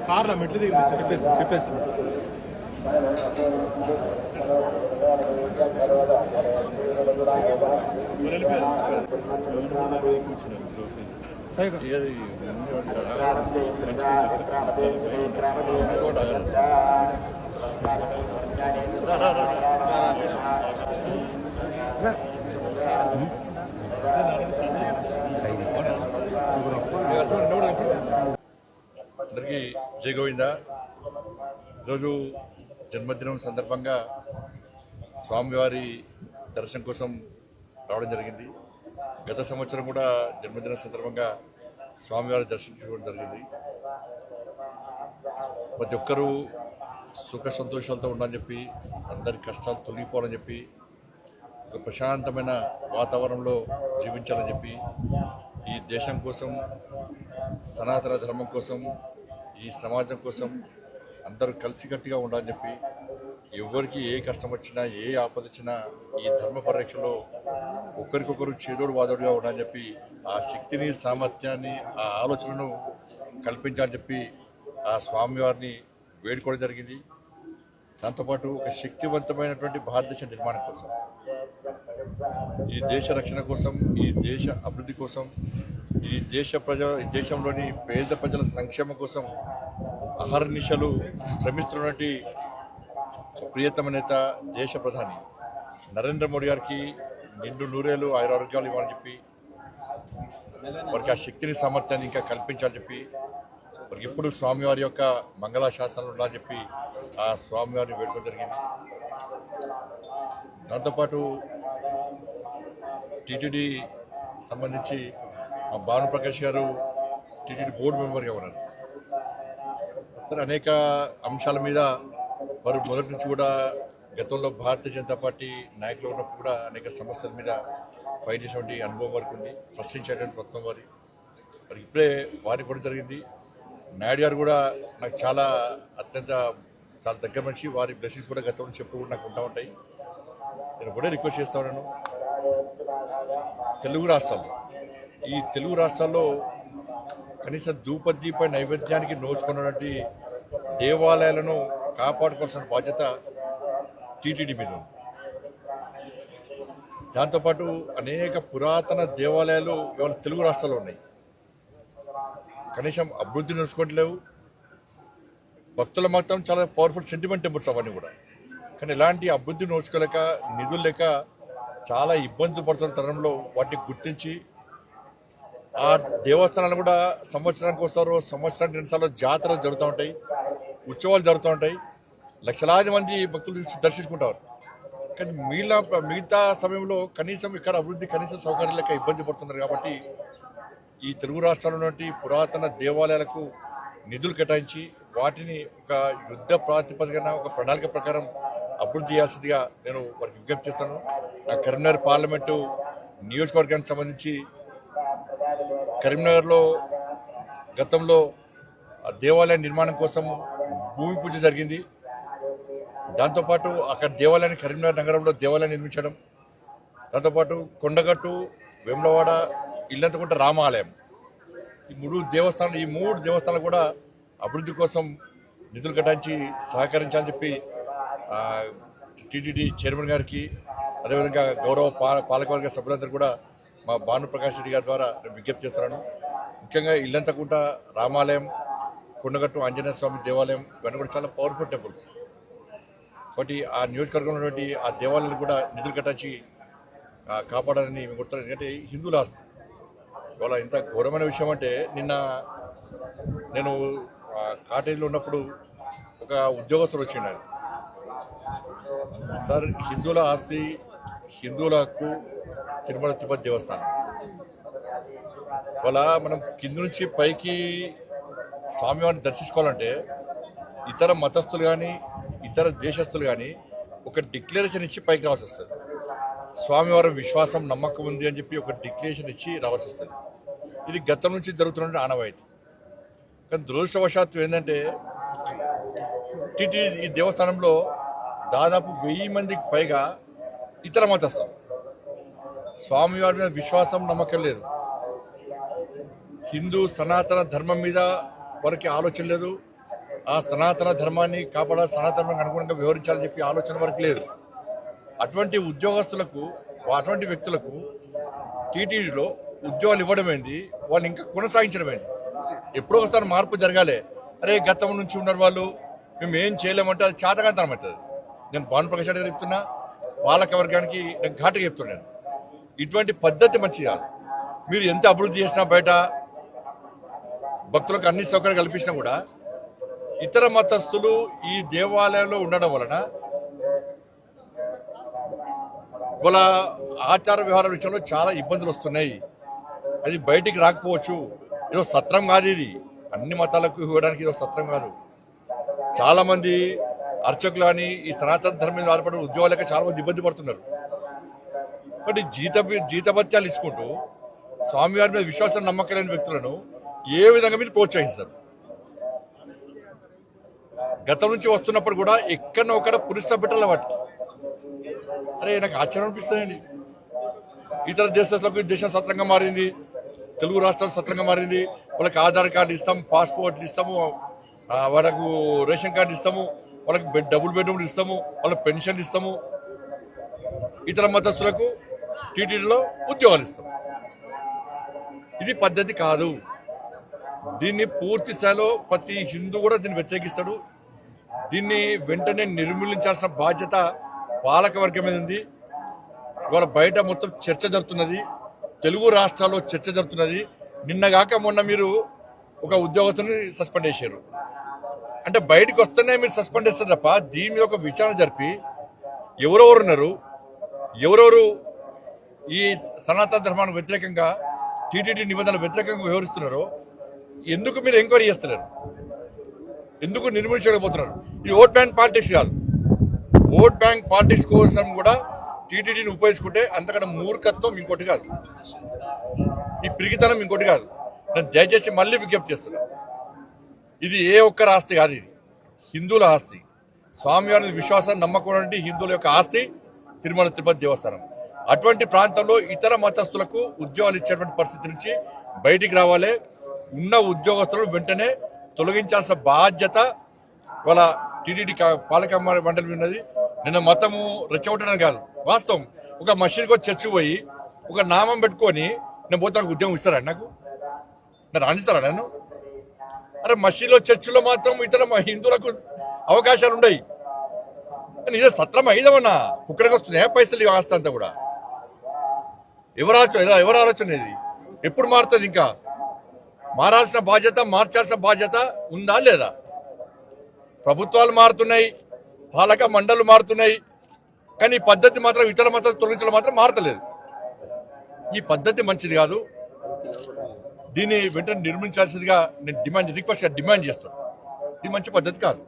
కార్లో మెట్లు దిగి చెప్పేసి అందరికీ జై గోవింద. ఈరోజు జన్మదినం సందర్భంగా స్వామివారి దర్శనం కోసం రావడం జరిగింది. గత సంవత్సరం కూడా జన్మదినం సందర్భంగా స్వామివారి దర్శించుకోవడం జరిగింది. ప్రతి ఒక్కరూ సుఖ సంతోషాలతో ఉండాలని చెప్పి, అందరి కష్టాలు తొలగిపోవాలని చెప్పి, ఒక ప్రశాంతమైన వాతావరణంలో జీవించాలని చెప్పి, ఈ దేశం కోసం, సనాతన ధర్మం కోసం, ఈ సమాజం కోసం అందరూ కలిసికట్టుగా ఉండాలని చెప్పి, ఎవరికి ఏ కష్టం వచ్చినా, ఏ ఆపద వచ్చినా ఈ ధర్మ పరిరక్షలో ఒకరికొకరు చేదోడు వాదోడుగా ఉండాలని చెప్పి, ఆ శక్తిని, సామర్థ్యాన్ని, ఆ ఆలోచనను కల్పించాలని చెప్పి ఆ స్వామివారిని వేడుకోవడం జరిగింది. దాంతోపాటు ఒక శక్తివంతమైనటువంటి భారతదేశ నిర్మాణం కోసం, ఈ దేశ రక్షణ కోసం, ఈ దేశ అభివృద్ధి కోసం, ఈ దేశంలోని పేద ప్రజల సంక్షేమం కోసం అహర్నిశలు శ్రమిస్తున్నటువంటి ప్రియతమ నేత, దేశ ప్రధాని నరేంద్ర మోడీ గారికి నిండు నూరేళ్ళు ఆయురారోగ్యాలు ఇవ్వాలని చెప్పి, వారికి ఆ శక్తిని, సామర్థ్యాన్ని ఇంకా కల్పించాలని చెప్పి, వారికి ఎప్పుడు స్వామివారి యొక్క మంగళాశాసనాలు ఉండాలని చెప్పి ఆ స్వామివారిని వేడుకోవడం జరిగింది. దాంతోపాటు టీటీడీ సంబంధించి మా భానుప్రకాష్ గారు టీటీడీ బోర్డు మెంబర్గా ఉన్నారు. సరే, అనేక అంశాల మీద వారు మొదటి నుంచి కూడా గతంలో భారతీయ జనతా పార్టీ నాయకులు ఉన్నప్పుడు కూడా అనేక సమస్యల మీద ఫైట్ చేసేటువంటి అనుభవం వరకు ఉంది, ప్రశ్నించేటువంటి స్వత్వం వారి. మరి ఇప్పుడే వారికి కూడా జరిగింది. నాయుడు గారు కూడా నాకు చాలా దగ్గర మనిషి. వారి బ్లెస్సింగ్స్ కూడా గతం నుంచి ఎప్పుడు కూడా నాకు ఉంటా ఉంటాయి. నేను కూడా రిక్వెస్ట్ చేస్తా ఉన్నాను, ఈ తెలుగు రాష్ట్రాల్లో కనీసం ధూపదీప నైవేద్యానికి నోచుకున్నటువంటి దేవాలయాలను కాపాడుకోవాల్సిన బాధ్యత టీటీడీ మీద ఉంది. దాంతోపాటు అనేక పురాతన దేవాలయాలు ఇవాళ తెలుగు రాష్ట్రాల్లో ఉన్నాయి. కనీసం అభివృద్ధి నడుచుకోవట్లేవు. భక్తుల మాత్రం చాలా పవర్ఫుల్ సెంటిమెంట్ టెంపుల్స్ అవన్నీ కూడా. కానీ ఎలాంటి అభివృద్ధి నోచుకోలేక, నిధులు లేక చాలా ఇబ్బందులు పడుతున్న తరుణంలో వాటిని గుర్తించి ఆ దేవస్థానాలు కూడా సంవత్సరానికి వస్తారు, సంవత్సరానికి 2 సార్లు జాతరలు జరుగుతూ ఉంటాయి, ఉత్సవాలు జరుగుతూ ఉంటాయి, లక్షలాది మంది భక్తులు దర్శించుకుంటారు. కానీ మిగతా సమయంలో కనీసం ఇక్కడ అభివృద్ధి, కనీస సౌకర్యాలు లేక ఇబ్బంది పడుతున్నారు. కాబట్టి ఈ తెలుగు రాష్ట్రాల్లో ఉన్నటువంటి పురాతన దేవాలయాలకు నిధులు కేటాయించి వాటిని ఒక యుద్ధ ప్రాతిపదికన, ఒక ప్రణాళిక ప్రకారం అభివృద్ధి చేయాల్సిందిగా నేను వారికి విజ్ఞప్తి చేస్తాను. నా కరీంనగర్ పార్లమెంటు నియోజకవర్గానికి సంబంధించి కరీంనగర్లో గతంలో దేవాలయ నిర్మాణం కోసం భూమి పూజ జరిగింది. దాంతోపాటు అక్కడ దేవాలయాన్ని, కరీంనగర్ నగరంలో దేవాలయం నిర్మించడం, దాంతోపాటు కొండగట్టు, వేములవాడ, ఇల్లంతకుంట రామాలయం, ఈ 3 దేవస్థానాలు కూడా అభివృద్ధి కోసం నిధులు కేటాయించి సహకరించాలని చెప్పి టీటీడీ చైర్మన్ గారికి, అదేవిధంగా గౌరవ పాలకవర్గ సభ్యులందరూ కూడా మా భానుప్రకాష్ రెడ్డి గారి ద్వారా నేను విజ్ఞప్తి చేస్తున్నాను. ముఖ్యంగా ఇల్లంతకుంట రామాలయం, కొండగట్టు ఆంజనేయ స్వామి దేవాలయం, ఇవన్నీ కూడా చాలా పవర్ఫుల్ టెంపుల్స్. కాబట్టి ఆ నియోజకవర్గంలో ఉన్నటువంటి ఆ దేవాలయాలు కూడా నిధులు కేటాయించి కాపాడాలని మేము కోరుతున్నాం. ఎందుకంటే హిందువుల ఆస్తి. ఇవాళ ఇంత ఘోరమైన విషయం అంటే, నిన్న నేను కాటేజీలో ఉన్నప్పుడు ఒక ఉద్యోగస్తుడు వచ్చిండు. సార్, హిందువుల ఆస్తి, హిందువుల హక్కు తిరుమల తిరుపతి దేవస్థానం. ఇవాళ మనం కింద నుంచి పైకి స్వామివారిని దర్శించుకోవాలంటే ఇతర మతస్థులు కానీ, ఇతర దేశస్తులు కానీ ఒక డిక్లరేషన్ ఇచ్చి పైకి రావాల్సి వస్తుంది. స్వామివారి విశ్వాసం, నమ్మకం ఉంది అని చెప్పి ఒక డిక్లరేషన్ ఇచ్చి రావాల్సి వస్తుంది. ఇది గతం నుంచి జరుగుతున్న ఆనవాయితీ. కానీ దురదృష్టవశాత్తు ఏంటంటే టీటీడీ ఈ దేవస్థానంలో దాదాపు 1000 మందికి పైగా ఇతర మతస్థులు. స్వామివారి మీద విశ్వాసం నమ్మకం లేదు, హిందూ సనాతన ధర్మం మీద వారికి ఆలోచన లేదు, ఆ సనాతన ధర్మాన్ని కాపాడాలి, సనాతనానికి అనుగుణంగా వ్యవహరించాలని చెప్పి ఆలోచన వరకు లేదు. అటువంటి ఉద్యోగస్తులకు, అటువంటి వ్యక్తులకు టీటీడీలో ఉద్యోగాలు ఇవ్వడమైంది, వాళ్ళు ఇంకా కొనసాగించడమైంది. ఎప్పుడో ఒకసారి మార్పు జరగాలి. అరే గతం నుంచి ఉన్నారు వాళ్ళు, మేము ఏం చేయలేమంటే అది చేతకాంతనం అవుతుంది. నేను భానుప్రకాష్ రెడ్డి గారు చెప్తున్నా, పాలక వర్గానికి నేను ఘాటుగా చెప్తున్నాను, ఇటువంటి పద్ధతి మంచిది కాదు. మీరు ఎంత అభివృద్ధి చేసినా, బయట భక్తులకు అన్ని సౌకర్యాలు కల్పించినా కూడా ఇతర మతస్థులు ఈ దేవాలయంలో ఉండడం వలన వాళ్ళ ఆచార వ్యవహారాల విషయంలో చాలా ఇబ్బందులు వస్తున్నాయి. అది బయటికి రాకపోవచ్చు. ఏదో సత్రం కాదు ఇది, అన్ని మతాలకు ఇవ్వడానికి ఇదో సత్రం కాదు. చాలామంది అర్చకులు కానీ ఈ సనాతన ధర్మం మీద ఆధారపడిన ఉద్యోగాలకి చాలామంది ఇబ్బంది పడుతున్నారు. కాబట్టి జీతభత్యాలు ఇచ్చుకుంటూ స్వామివారి మీద విశ్వాసం నమ్మకం లేని వ్యక్తులను ఏ విధంగా మీరు ప్రోత్సహిస్తారు? గతం నుంచి వస్తున్నప్పుడు కూడా ఎక్కడో ఒకడ పురుష బిడ్డల వాటి అరే నాకు ఆశ్చర్యం అనిపిస్తుందండి. ఇతర దేశాలకు దేశం సత్రంగా మారింది, తెలుగు రాష్ట్రాలు సత్రంగా మారింది. వాళ్ళకి ఆధార్ కార్డు ఇస్తాము, పాస్పోర్ట్లు ఇస్తాము, వాళ్ళకు రేషన్ కార్డు ఇస్తాము, వాళ్ళకి డబుల్ బెడ్రూమ్లు ఇస్తాము, వాళ్ళకి పెన్షన్లు ఇస్తాము. ఇతర మతస్థులకు టీటీడీలో ఉద్యోగాలు ఇస్తాము. ఇది పద్ధతి కాదు. దీన్ని పూర్తి స్థాయిలో ప్రతి హిందూ కూడా దీన్ని వ్యతిరేకిస్తాడు. దీన్ని వెంటనే నిర్మూలించాల్సిన బాధ్యత పాలక వర్గం మీద ఉంది. ఇవాళ బయట మొత్తం చర్చ జరుగుతున్నది, తెలుగు రాష్ట్రాల్లో చర్చ జరుగుతున్నది. నిన్నగాక మొన్న మీరు ఒక ఉద్యోగస్తుని సస్పెండ్ చేశారు. అంటే బయటకు వస్తేనే మీరు సస్పెండ్ చేస్తారు తప్ప దీని మీద ఒక విచారణ జరిపి ఎవరెవరు ఉన్నారు, ఎవరెవరు ఈ సనాతన ధర్మానికి వ్యతిరేకంగా, టీటీడీ నిబంధనలకు వ్యతిరేకంగా వ్యవహరిస్తున్నారో ఎందుకు మీరు ఎంక్వైరీ చేస్తున్నారు? ఎందుకు నిర్మించలేకపోతున్నారు? ఇది ఓట్ బ్యాంక్ పాలిటిక్స్ కాదు. ఓట్ బ్యాంక్ పాలిటిక్స్ కోసం కూడా టీటీడీని ఉపయోగించుకుంటే అంతకన్నా మూర్ఖత్వం ఇంకోటి కాదు, ఈ పిరిగితనం ఇంకోటి కాదు. నేను దయచేసి మళ్ళీ విజ్ఞప్తి చేస్తున్నా, ఇది ఏ ఒక్కరి ఆస్తి కాదు, ఇది హిందువుల ఆస్తి. స్వామివారి విశ్వాసం నమ్మకం హిందువుల యొక్క ఆస్తి తిరుమల తిరుపతి దేవస్థానం. అటువంటి ప్రాంతంలో ఇతర మతస్థులకు ఉద్యోగాలు ఇచ్చేటువంటి పరిస్థితి నుంచి బయటికి రావాలి. ఉన్న ఉద్యోగస్తులను వెంటనే తొలగించాల్సిన బాధ్యత వాళ్ళ టీటీడీ పాలక మండలి ఉన్నది. నిన్న మతము రెచ్చగొట్టడం కాదు, వాస్తవం. ఒక మసీద్కి వచ్చి చర్చి పోయి ఒక నామం పెట్టుకొని నేను పోతాను ఉద్యోగం ఇస్తారా? నాకు రాణిస్తారా నన్ను? అరే మసీదులో చర్చిలో మాత్రం ఇతర హిందువులకు అవకాశాలు ఉన్నాయి. ఇదే సత్రం అయిదమన్నా ఇక్కడికి వస్తున్నాయా పైసలు ఆస్తి అంతా కూడా? ఎవరు ఆలోచన ఇది? ఎప్పుడు మారుతుంది? ఇంకా మారాల్సిన బాధ్యత, మార్చాల్సిన బాధ్యత ఉందా లేదా? ప్రభుత్వాలు మారుతున్నాయి, పాలక మండళ్ళు మారుతున్నాయి, కానీ ఈ పద్ధతి మాత్రం ఇతర మతాలు తొలగించడం మాత్రం మారతలేదు. ఈ పద్ధతి మంచిది కాదు. దీన్ని వెంటనే నిర్మించాల్సిందిగా నేను డిమాండ్ చేస్తున్నాను. ఇది మంచి పద్ధతి కాదు.